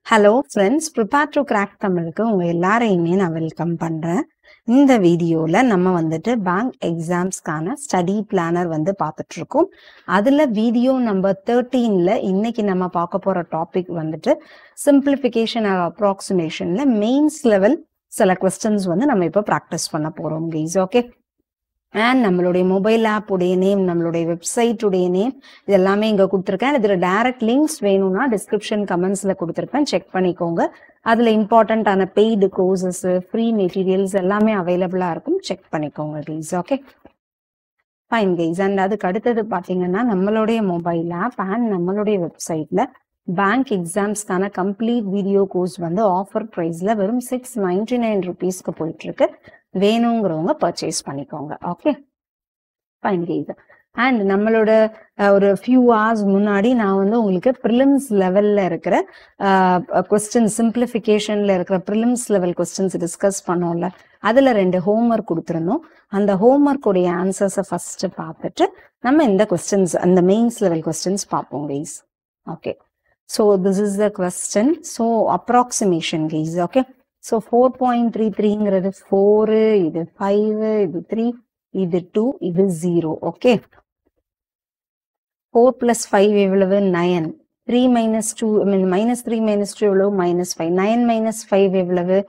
Hello friends, prepare to crack தமிழுக்கு உங்க எல்லாரையுமே நான் வெல்கம் பண்றேன். இந்த வீடியோல நம்ம வந்துட்டு பேங்க் எக்ஸாம்ஸ்க்கான ஸ்டடி பிளானர் வந்து பார்த்துட்டு இருக்கோம். அதுல வீடியோ நம்பர் 13ல இன்னைக்கு நம்ம பார்க்க போற டாபிக் வந்துட்டு சிம்பிளிஃபிகேஷன் ஆர் அப்ராக்சிமேஷன்ல மெயின்ஸ் லெவல் சில கொஸ்டின்ஸ் வந்து நம்ம இப்போ ப்ராக்டிஸ் பண்ண போறோம் கைஸ். ஓகே, அண்ட் நம்மளுடைய மொபைல் ஆப் உடைய நேம், நம்மளுடைய வெப்சைட் உடைய நேம் இது எல்லாமே இங்க கொடுத்துருக்கேன். இதுல டைரக்ட் லிங்க்ஸ் வேணும்னா டிஸ்கிரிப்ஷன் கமெண்ட்ஸ்ல கொடுத்துருப்பேன், செக் பண்ணிக்கோங்க. அதுல இம்பார்ட்டன்டான பெய்டு கோர்சஸ், ஃப்ரீ மெட்டீரியல்ஸ் எல்லாமே அவைலபிளா இருக்கும், செக் பண்ணிக்கோங்க guys. Okay fine guys. And அதுக்கு அடுத்தது பாத்தீங்கன்னா நம்மளுடைய மொபைல் ஆப் அண்ட் நம்மளுடைய வெப்சைட்ல பேங்க் எக்ஸாம்ஸ்க்கான கம்ப்ளீட் வீடியோ கோர்ஸ் வந்து ஆஃபர் ப்ரைஸ்ல வெறும் 699 ருபீஸ்க்கு போயிட்டு இருக்கு. வேணுங்கிறவங்க பர்ச்சேஸ் பண்ணிக்கோங்க. Okay fine guys. அண்ட் நம்மளோட ஒரு ஃபியூ ஹவர்ஸ் முன்னாடி நான் வந்து உங்களுக்கு ப்ரிலிம்ஸ் லெவல்ல இருக்கிற கொஸ்டின், சிம்பிளிஃபிகேஷன்ல இருக்கிற ப்ரிலிம்ஸ் லெவல் கொஸ்டின்ஸ் டிஸ்கஸ் பண்ணோம்ல, அதுல 2 ஹோம்ஒர்க் கொடுத்துருந்தோம். அந்த ஹோம்ஒர்க் உடைய ஆன்சர்ஸை ஃபர்ஸ்ட் பார்த்துட்டு நம்ம இந்த கொஸ்டின்ஸ், அந்த மெயின்ஸ் லெவல் கொஸ்டின்ஸ் பார்ப்போம் guys. Okay, so this is the question. So approximation guys. Okay, so 4.33ங்கிறது 4, இது 5, இது 3, இது 2, இது 0. ஓகே, 4 plus 5 எவ்வளவு? 9. 3 minus 2, I mean minus 3 minus 2 எவ்வளவு? minus 5. 9 minus 5 எவ்வளவு?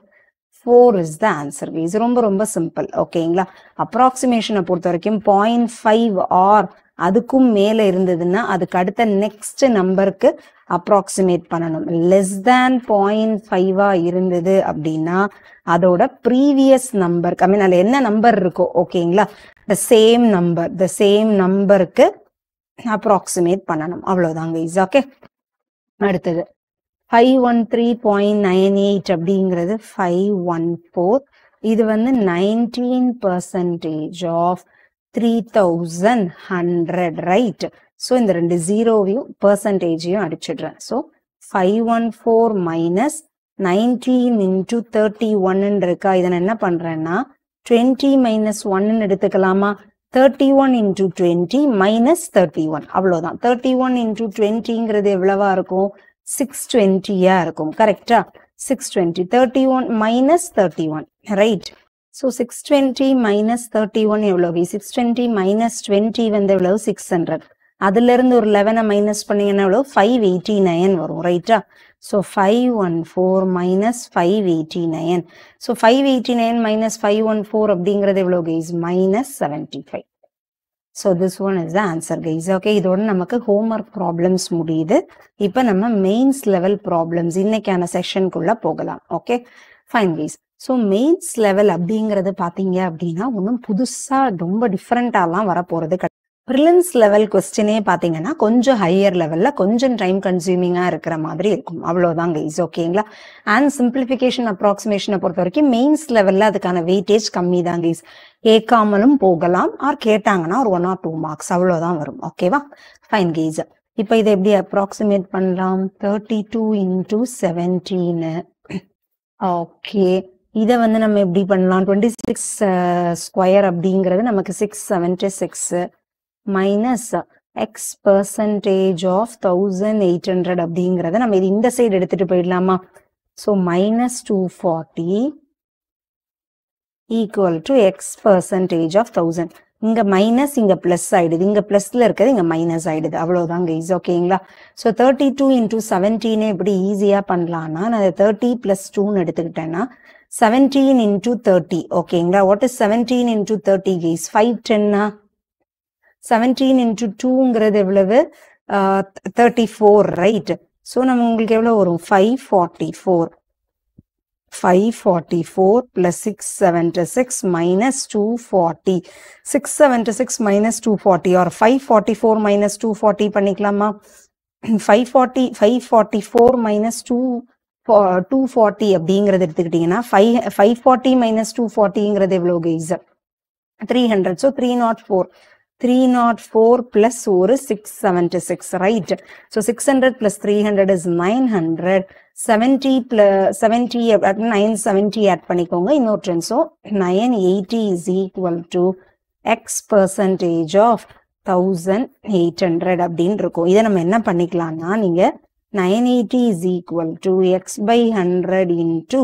4 is the answer guys. ரொம்ப ரொம்ப சிம்பிள். ஓகேங்களா? அப்ராக்சிமேஷனை பொறுத்த வரைக்கும் 0.5 or அதுக்கும் மேல இருந்ததுன்னா அதுக்கு அடுத்த நெக்ஸ்ட் நம்பருக்கு அப்ராக்சிமேட் பண்ணணும். லெஸ் தேன் 0.5 இருந்தது அப்படின்னா அதோட ப்ரீவியஸ் நம்பர், ஐ மீன் அதுல என்ன நம்பர் இருக்கோ, ஓகேங்களா, த சேம் நம்பருக்கு அப்ராக்சிமேட் பண்ணணும். அவ்வளவுதாங்க கைஸ். ஓகே, அடுத்தது 513.98 அப்படிங்கிறது 514. இது வந்து 19% ஆஃப் 3100, ரைட்? ஸோ இந்த 2 ஜீரோவையும் பெர்சன்டேஜையும் அடிச்சிடுறேன். ஸோ 514 மைனஸ் 19 இன்டூ 31 இருக்கா, இதை நான் என்ன பண்றேன்னா 20 மைனஸ் 1 எடுத்துக்கலாமா? 31 இன்டூ 20 மைனஸ் 31, அவ்வளோதான். 31 இன்டூ 20ங்கிறது எவ்வளவா இருக்கும்? 620 இருக்கும். கரெக்டா? 620. 31 மைனஸ் 31, ரைட்? ஸோ 620 மைனஸ் 31 எவ்வளவு? 620 மைனஸ் 20 வந்து எவ்வளவு? 600. அதுல இருந்து ஒரு 11 மைனஸ் பண்ணீங்கன்னா எவ்வளவு? 589 வரும், ரைட்டா? So 514 minus 589. ஸோ 589 மைனஸ் 514 அப்படிங்கிறது எவ்வளவு guys? Minus 75. So this one is the answer guys. Okay, இதோட நமக்கு ஹோம்ஒர்க் ப்ராப்ளம்ஸ் முடியுது. இப்போ நம்ம மெயின்ஸ் லெவல் ப்ராப்ளம்ஸ் இன்னைக்கான செஷனுக்குள்ள போகலாம். Okay fine guys. So mains level அப்படிங்கிறது பார்த்தீங்க அப்படின்னா ஒன்றும் புதுசாக ரொம்ப டிஃப்ரெண்டாலாம் வரப்போகிறது கிடையாது. ப்ரிலிம்ஸ் லெவல் கொஸ்டினே பார்த்தீங்கன்னா கொஞ்சம் ஹையர் லெவலில் கொஞ்சம் டைம் கன்சியூமிங்காக இருக்கிற மாதிரி இருக்கும், அவ்வளோதான் கைஸ். ஓகேங்களா? அண்ட் சிம்பிளிஃபிகேஷன் அப்ராக்சிமேஷனை பொறுத்த வரைக்கும் மெயின்ஸ் லெவலில் அதுக்கான வெயிட்டேஜ் கம்மி தான் கைஸ். கேட்காமலும் போகலாம், ஆர் கேட்டாங்கன்னா ஒரு 1 or 2 மார்க்ஸ் அவ்வளோதான் வரும். ஓகேவா? Fine guys. இப்போ இதை எப்படி அப்ராக்சிமேட் பண்ணலாம்? 32 இன்டூ 17. ஓகே, இதை வந்து நம்ம எப்படி பண்ணலாம்? 26 ஸ்கொயர் அப்படிங்கிறது நமக்கு 676 மைனஸ் எக்ஸ் பெர்சன்டேஜ் ஆஃப் 1800 அப்படிங்கிறத நம்ம இது இந்த சைடு எடுத்துட்டு போயிடலாமா? So minus 240 equal to x percentage of 1000. இங்க மைனஸ், இங்க பிளஸ் ஆயிடுது, இங்க பிளஸ்ல இருக்கிறது இங்க மைனஸ் ஆயிடுது, அவ்வளவுதான் கைஸ். ஓகேங்களா? ஸோ 32 இன்டூ 17 எப்படி ஈஸியா பண்ணலாம்னா, நான் 30 பிளஸ் 2ன்னு எடுத்துக்கிட்டேன்னா 17 இன்டூ 30. ஓகேங்களா? What is 17 into 30 guys? 510. 17 into 2ங்கிறது எவ்வளவு? 34, ரைட்? ஸோ நம்ம உங்களுக்கு எவ்வளவு வரும்? 544. 544 plus 676 minus 240. 676 minus 240 or 544 minus 240 பண்ணிக்கலாமா? 544 minus 240 அப்படிங்கிறது எடுத்துக்கிட்டீங்கன்னா 540 minus 240ங்கிறது எவ்வளவு கைஸ்? 300. ஸோ 304. 304 plus ஒரு 676, right? So 600 plus 300 is 900. 70 plus 70 970 add பண்ணிக்கோங்க இன்னொரு. So 980 is equal to x percentage of 1800 அப்படின்னு இருக்கும். இதை நம்ம என்ன பண்ணிக்கலாம்னா, நீங்க 980 is equal to x by 100 into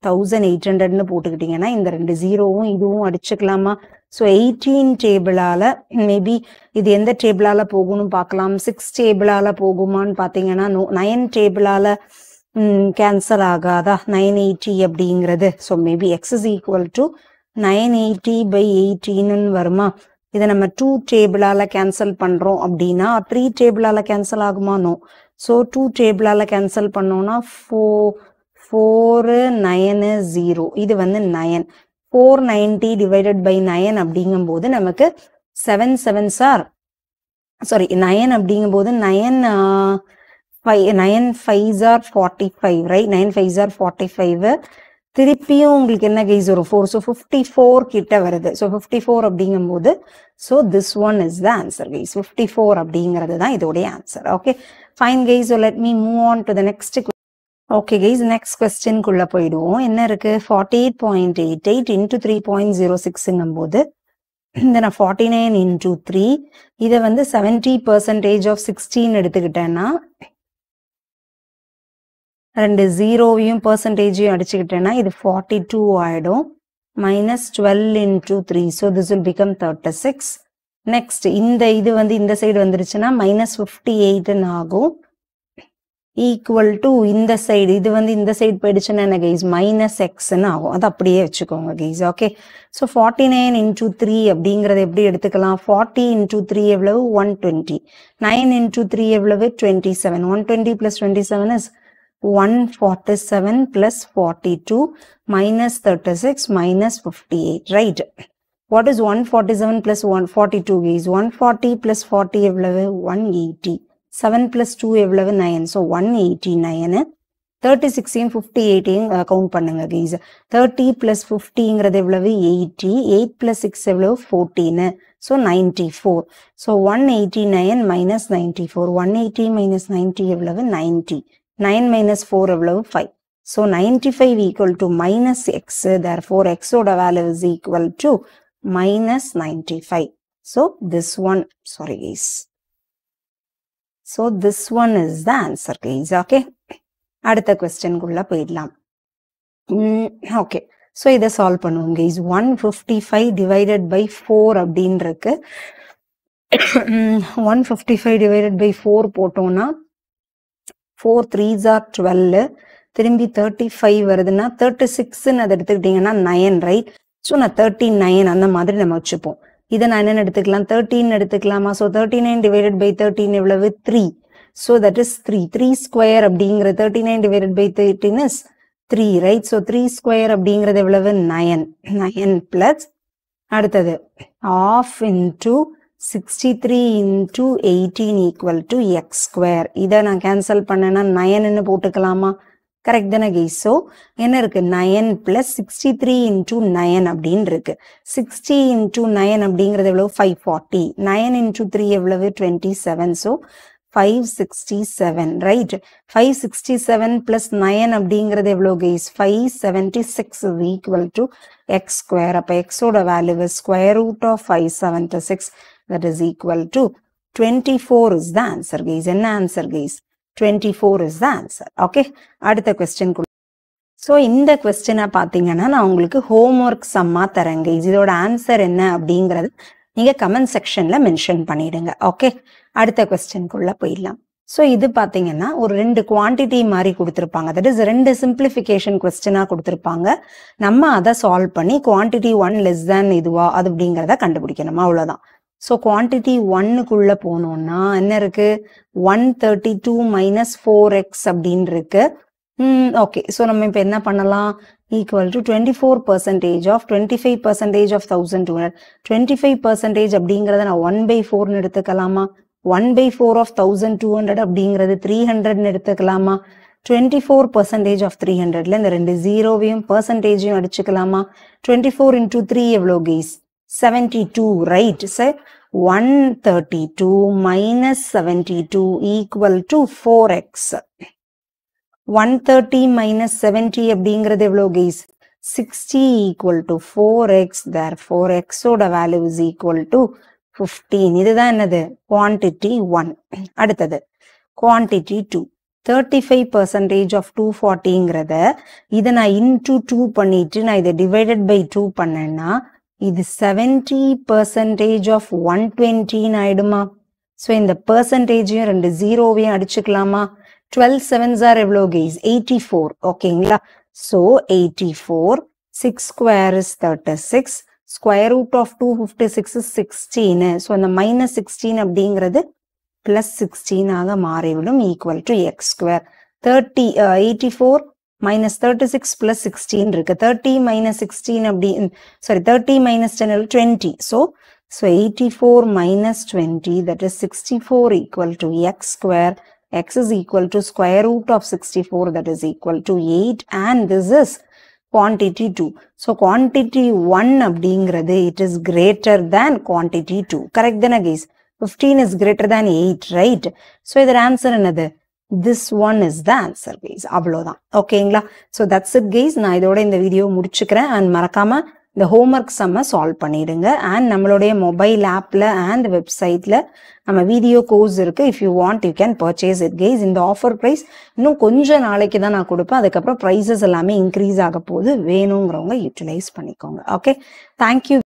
1800 போட்டுக்கிட்டீங்கன்னா இந்த ரெண்டு ஜீரோவும் இதுவும் அடிச்சுக்கலாமா? ஸோ 18 டேபிளால மேபி இது எந்த டேபிளால போகணும்னு பார்க்கலாம். 6 டேபிளால போகுமான்னு பார்த்தீங்கன்னா 9 டேபிளால கேன்சல் ஆகாதா 980 அப்படிங்கிறது? So maybe X is equal to 980 by 18 வருமா? இதை நம்ம 2 டேபிளால கேன்சல் பண்றோம் அப்படின்னா 3 டேபிளால கேன்சல் ஆகுமா? நோ. ஸோ 2 டேபிளால கேன்சல் பண்ணோம்னா 4 9 0 இது வந்து 9 490 divided by 9 அப்படிங்கும்போது நமக்கு 7 7s are சாரி 9 அப்படிங்கும்போது 9 5s are 45 right 9 5s are 45 திருப்பியும் உங்களுக்கு என்ன கைஸ் வரும் 4 so 54 கிட்ட வருது. ஸோ 54 அப்படிங்கும்போது so this one is the answer guys 54 அப்படிங்கிறது தான் இதோடைய answer. Okay fine guys. So let me move on to the next. Okay guys next கொஸ்டின்குள்ள போயிடுவோம். என்ன இருக்கு 48.88 into 3.06ங்கும் போது இந்த நான் 49 into 3 இதை வந்து 70% of 16 எடுத்துக்கிட்டேன்னா ரெண்டு ஜீரோவையும் பர்சன்டேஜையும் அடிச்சுக்கிட்டேன்னா இது 42 ஆயிடும். minus 12 into 3 so this will become 36. next இந்த இது வந்து இந்த சைடு வந்துருச்சுன்னா minus 58 ஆகும். ஈக்குவல் டு இந்த சைடு இது வந்து இந்த சைடு போயிடுச்சுன்னா என்ன கைஸ் மைனஸ் எக்ஸ்ன்னு ஆகும். அது அப்படியே வச்சுக்கோங்க கைஸ். ஓகே ஸோ 49 into 3 அப்படிங்கிறத எப்படி எடுத்துக்கலாம்? 40 into 3 எவ்வளவு 120, 9 into 3 எவ்வளவு 27, 120 plus 27 is 147 plus 42 minus 36 minus 58 right. What is 147 plus 142 guys? 140 plus 40 எவ்வளவு 180, 7 plus 2 எவ்வளவு 9, so 189. 36 58 கவுண்ட் பண்ணுங்க guys. 30 plus 50ங்கிறது எவ்வளவு 80, 8 plus 6 எவ்வளவு 14, so 94. so 189 minus 94, 180 minus 90 எவ்வளவு 90, 9 minus 4 எவ்வளவு 5. so 95 equal to minus x, therefore x ஓட value is equal to minus 95. so this one, sorry guys, so this one is the answer guys. okay அடுத்த question குள்ள போயிடலாம். okay so இதை solve பண்ணுவோம் guys. 155 divided by 4 அப்படின்னு இருக்கு. 155 divided by 4 போட்டோம்னா 4 3s are 12, திரும்பி 35 வருதுன்னா 36ன்னு அதை எடுத்துக்கிட்டீங்கன்னா 9 ரைட். ஸோ நான் 39 அந்த மாதிரி நம்ம வச்சுப்போம். இதை நான் என்னென்னு எடுத்துக்கலாம் 13 எடுத்துக்கலாமா? ஸோ 39 divided by 13 எவ்வளவு 3, ஸோ தட் இஸ் 3 ஸ்கொயர் அப்படிங்கிற 39 divided by 13 is 3 right. So 3 square அப்படிங்கிறது எவ்வளவு 9 பிளஸ் அடுத்தது half into 63 into 18 equal to x square. இதை நான் கேன்சல் பண்ணேன்னா 9ன்னு போட்டுக்கலாமா? கரெக்ட் தானே கைஸ்? ஸோ என்ன இருக்கு 9 plus 63 into 9 அப்படின்னு இருக்கு. 60 into 9 அப்படிங்கிறது எவ்வளவு 540, 9 into 3 எவ்வளவு 27, ஸோ 567 ரைட். 567 plus 9 அப்படிங்கிறது எவ்வளவு guys 576 is equal to x square. அப்ப x ஓட value is square root of 576, that is equal to 24 is the answer guys. என்ன answer guys 24 is the answer. okay அடுத்த question. So இந்த கொஸ்டினை பார்த்தீங்கன்னா நான் உங்களுக்கு ஹோம்ஒர்க் சம்மா தரேன் guys. இதோட ஆன்சர் என்ன அப்படிங்கிறது நீங்க கமெண்ட் செக்ஷன்ல மென்ஷன் பண்ணிடுங்க. ஓகே அடுத்த கொஸ்டின்குள்ள போயிடலாம். ஸோ இது பார்த்தீங்கன்னா ஒரு 2 குவான்டிட்டி மாதிரி கொடுத்துருப்பாங்க. தட் இஸ் 2 சிம்பிளிஃபிகேஷன் கொஸ்டினாக கொடுத்துருப்பாங்க. நம்ம அதை சால்வ் பண்ணி குவான்டிட்டி 1 less than இதுவா அது அப்படிங்கிறத கண்டுபிடிக்கணும். அவ்வளோதான். ஸோ குவான்டிட்டி 1க்குள்ள போனோம்னா என்ன இருக்கு 132 minus 4x அப்படின்னு இருக்கு. ஓகே ஸோ நம்ம இப்போ என்ன பண்ணலாம் ஈக்குவல் டு 24% of 25% of 1200, 25% அப்படிங்கிறத நான் 1/4 எடுத்துக்கலாமா? 1/4 of 1200 அப்படிங்கிறது 300 எடுத்துக்கலாமா? 24% of 300ல இந்த ரெண்டு ஜீரோவையும் பர்சன்டேஜையும் அடிச்சுக்கலாமா? 24 into 3 எவ்வளோ guys 72 right. Sir 132 minus 72 equal to 4x. 130 minus 70 அப்படிங்கிறது எவ்வளோ guys 60 equal to 4x, therefore x ஓட வேல்யூ is equal to 15. இதுதான் என்னது குவான்டிட்டி 1. அடுத்தது குவான்டிட்டி 2. 35% of 240ங்கிறத இதை நான் into 2 பண்ணிட்டு நான் இதை divided by 2 பண்ணேன்னா இது 70% of 120 ஆயிடுமா? ஸோ இந்த பெர்சன்டேஜையும் ரெண்டு ஜீரோவையும் அடிச்சுக்கலாமா? 12 sevens are எவ்வளோ கைஸ்? 84. ஓகேங்களா? So 84, 6 square is 36, square root of 256 is 16. So அந்த மைனஸ் 16 அப்படிங்கிறது plus 16 ஆக மாறிவிடும் equal to x square. 84 minus 36 plus 16 இருக்கு. 30 minus 16 அப்படி, sorry 30 minus 10 20. So 84 minus 20, that is 64 equal to x square. X is equal to square root of 64, that is equal to 8, and this is quantity 2. So quantity 1 அப்படிங்கிறது it is greater than quantity 2. Correct தானே guys? 15 is greater than 8, right? So இதோட answer என்னது? This one is the answer guys. அவ்வளோதான். ஓகேங்களா? So that's it guys. நான் இதோட இந்த video முடிச்சுக்கிறேன். and மறக்காம இந்த homework sum சால்வ் பண்ணிடுங்க. and நம்மளுடைய மொபைல் ஆப்ல and வெப்சைட்ல நம்ம வீடியோ கோர்ஸ் இருக்கு. if you want you can purchase it guys. இந்த ஆஃபர் பிரைஸ் இன்னும் கொஞ்ச நாளைக்கு தான் நான் கொடுப்பேன். அதுக்கப்புறம் ப்ரைஸஸ் எல்லாமே இன்க்ரீஸ் ஆக போகுது. வேணுங்கிறவங்க யூட்டிலைஸ் பண்ணிக்கோங்க. Okay, thank you.